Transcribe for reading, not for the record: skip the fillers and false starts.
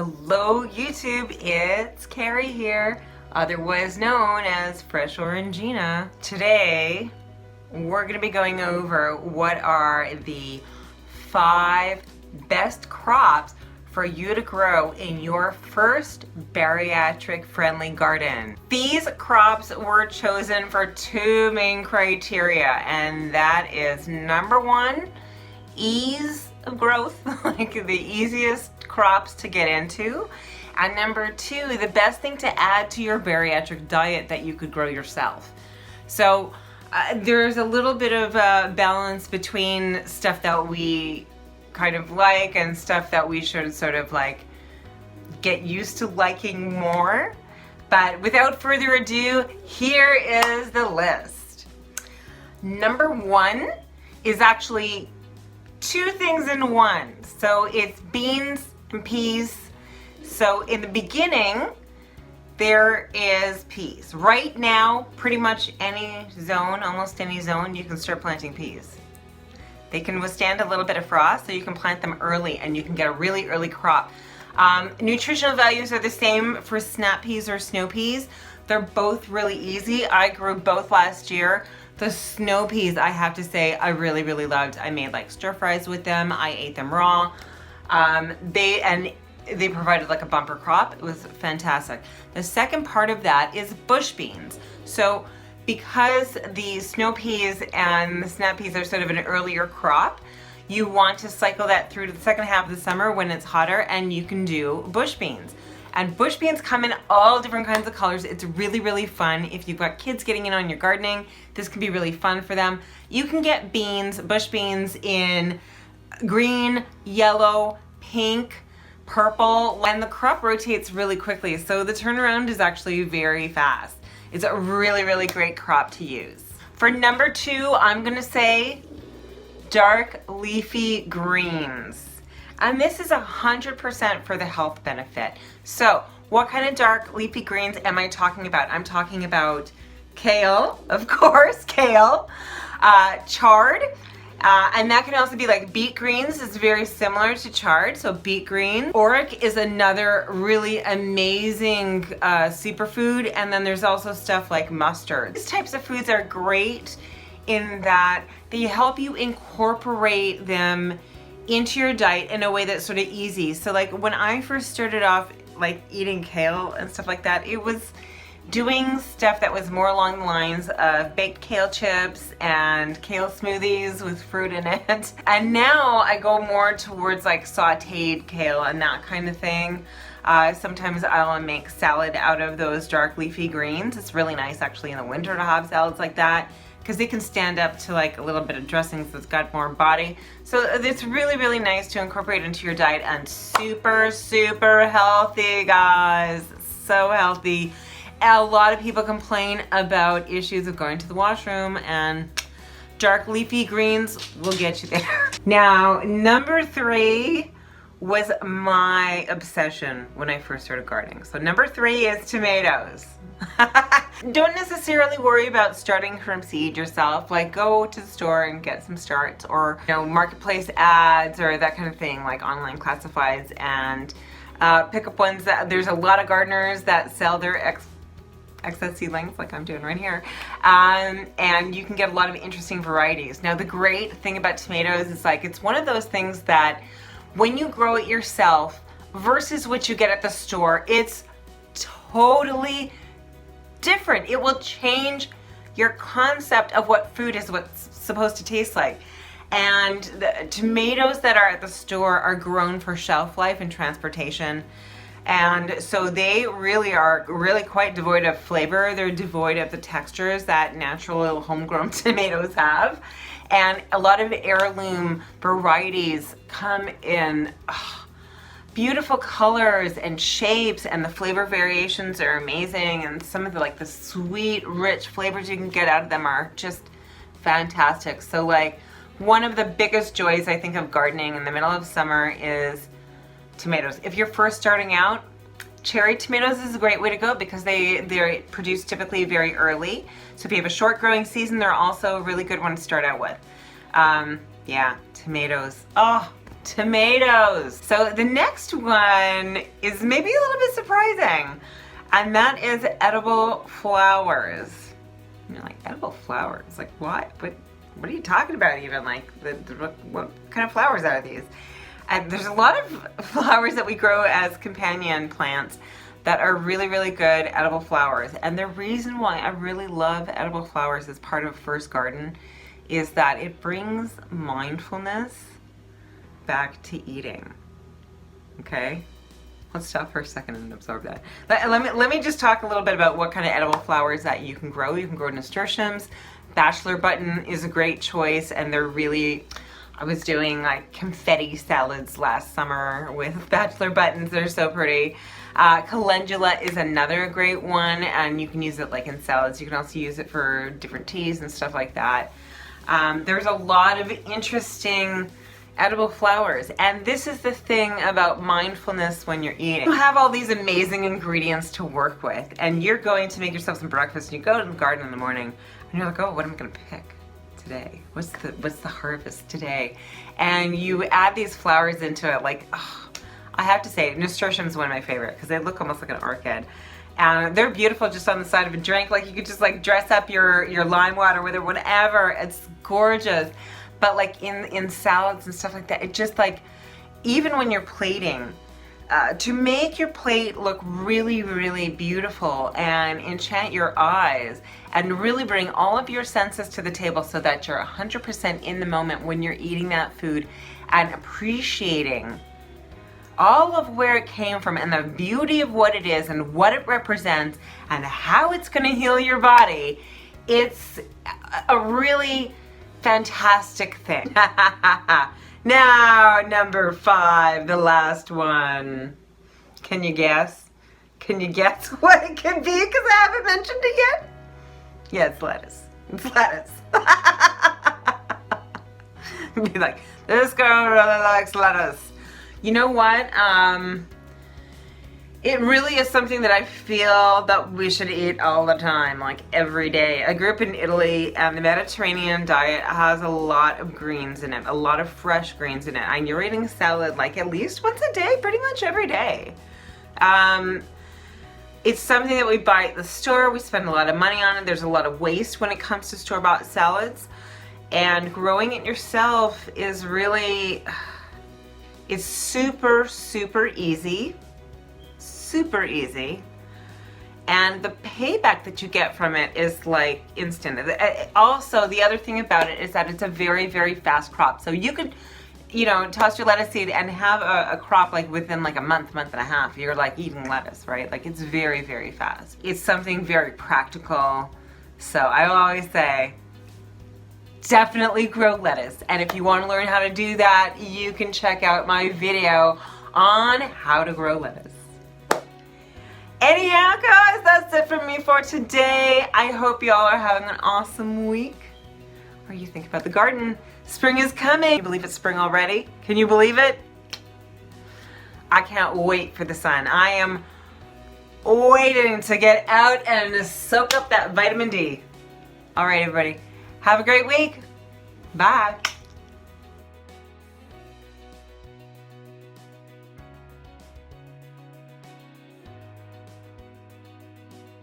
Hello YouTube, it's Carrie here, otherwise known as Fresh Orangina. Today, we're going to be going over what are the 5 best crops for you to grow in your first bariatric friendly garden. These crops were chosen for 2 main criteria, and that is number 1, ease of growth, like the easiest crops to get into, and number 2, the best thing to add to your bariatric diet that you could grow yourself. So there's a little bit of a balance between stuff that we kind of like and stuff that we should sort of like get used to liking more. But without further ado, here is the list. Number 1 is actually 2 things in one. So it's beans and peas. So in the beginning, there is peas. Right now, pretty much any zone, almost any zone, you can start planting peas. They can withstand a little bit of frost, so you can plant them early and you can get a really early crop. Nutritional values are the same for snap peas or snow peas. They're both really easy. I grew both last year. The snow peas, I have to say, I really, really loved. I made like stir fries with them. I ate them raw. They provided like a bumper crop. It was fantastic. The second part of that is bush beans. So because the snow peas and the snap peas are sort of an earlier crop, you want to cycle that through to the second half of the summer when it's hotter, and you can do bush beans. And bush beans come in all different kinds of colors. It's really, really fun. If you've got kids getting in on your gardening, this can be really fun for them. You can get beans, bush beans, in green, yellow, pink, purple, and the crop rotates really quickly. So the turnaround is actually very fast. It's a really, really great crop to use. For number 2, I'm gonna say dark leafy greens. And this is 100% for the health benefit. So what kind of dark leafy greens am I talking about? I'm talking about kale, of course, kale, chard, and that can also be like beet greens. It's very similar to chard, so beet green. Oric is another really amazing superfood, and then there's also stuff like mustard. These types of foods are great in that they help you incorporate them into your diet in a way that's sort of easy. So like when I first started off like eating kale and stuff like that, it was doing stuff that was more along the lines of baked kale chips and kale smoothies with fruit in it. And now I go more towards like sauteed kale and that kind of thing. Sometimes I'll make salad out of those dark leafy greens. It's really nice actually in the winter to have salads like that, because they can stand up to like a little bit of dressings that's got more body. So it's really, really nice to incorporate into your diet, and super, super healthy, guys. So healthy. A lot of people complain about issues of going to the washroom, and dark leafy greens will get you there. Now, number 3 was my obsession when I first started gardening. So number 3 is tomatoes. Don't necessarily worry about starting from seed yourself. Like go to the store and get some starts, or marketplace ads or that kind of thing, like online classifieds, and pick up ones that there's a lot of gardeners that sell their excess seedlings like I'm doing right here, and you can get a lot of interesting varieties. Now the great thing about tomatoes is like it's one of those things that when you grow it yourself versus what you get at the store, it's totally different. It will change your concept of what food is, what's supposed to taste like. And the tomatoes that are at the store are grown for shelf life and transportation. And so they really are quite devoid of flavor. They're devoid of the textures that natural homegrown tomatoes have. And a lot of heirloom varieties come in beautiful colors and shapes, and the flavor variations are amazing, and some of the sweet, rich flavors you can get out of them are just fantastic. So like one of the biggest joys I think of gardening in the middle of summer is tomatoes. If you're first starting out, cherry tomatoes is a great way to go because they're produced typically very early. So if you have a short growing season, they're also a really good one to start out with. Yeah, tomatoes. Oh, tomatoes. So the next one is maybe a little bit surprising, and that is edible flowers. You're like, edible flowers? Like what? What are you talking about even? Like, what kind of flowers are these? And there's a lot of flowers that we grow as companion plants that are really, really good edible flowers. And the reason why I really love edible flowers as part of First Garden is that it brings mindfulness back to eating. Okay? Let's stop for a second and absorb that. Let me just talk a little bit about what kind of edible flowers that you can grow. You can grow nasturtiums. Bachelor button is a great choice, and they're really, I was doing like confetti salads last summer with bachelor buttons. They're so pretty. Calendula is another great one, and you can use it like in salads. You can also use it for different teas and stuff like that. There's a lot of interesting edible flowers, and this is the thing about mindfulness when you're eating. You have all these amazing ingredients to work with, and you're going to make yourself some breakfast, and you go to the garden in the morning, and you're like, oh, what am I gonna pick today? What's the harvest today? And you add these flowers into it. Like, oh, I have to say, nasturtium is one of my favorite because they look almost like an orchid. And they're beautiful just on the side of a drink. Like, you could just like dress up your lime water with it, whatever. It's gorgeous. But like in salads and stuff like that, it just like, even when you're plating, to make your plate look really, really beautiful and enchant your eyes and really bring all of your senses to the table so that you're 100% in the moment when you're eating that food and appreciating all of where it came from and the beauty of what it is and what it represents and how it's going to heal your body. It's a really fantastic thing. Now, number 5, the last one. Can you guess? Can you guess what it could be? Because I haven't mentioned it yet. Yeah, it's lettuce. It's lettuce. Be like, this girl really likes lettuce. You know what? It really is something that I feel that we should eat all the time, like every day. I grew up in Italy, and the Mediterranean diet has a lot of greens in it, a lot of fresh greens in it. And you're eating salad like at least once a day, pretty much every day. It's something that we buy at the store. We spend a lot of money on it. There's a lot of waste when it comes to store-bought salads. And growing it yourself is really, it's super, super easy. Super easy, and the payback that you get from it is like instant. Also, the other thing about it is that it's a very, very fast crop. So you could, you know, toss your lettuce seed and have a crop like within like a month and a half. You're like eating lettuce, right? Like, it's very, very fast. It's something very practical. So I always say, definitely grow lettuce. And if you want to learn how to do that, you can check out my video on how to grow lettuce. Anyhow, guys, that's it from me for today. I hope y'all are having an awesome week. Or you think about the garden. Spring is coming. Can you believe it's spring already? Can you believe it? I can't wait for the sun. I am waiting to get out and soak up that vitamin D. All right, everybody. Have a great week. Bye.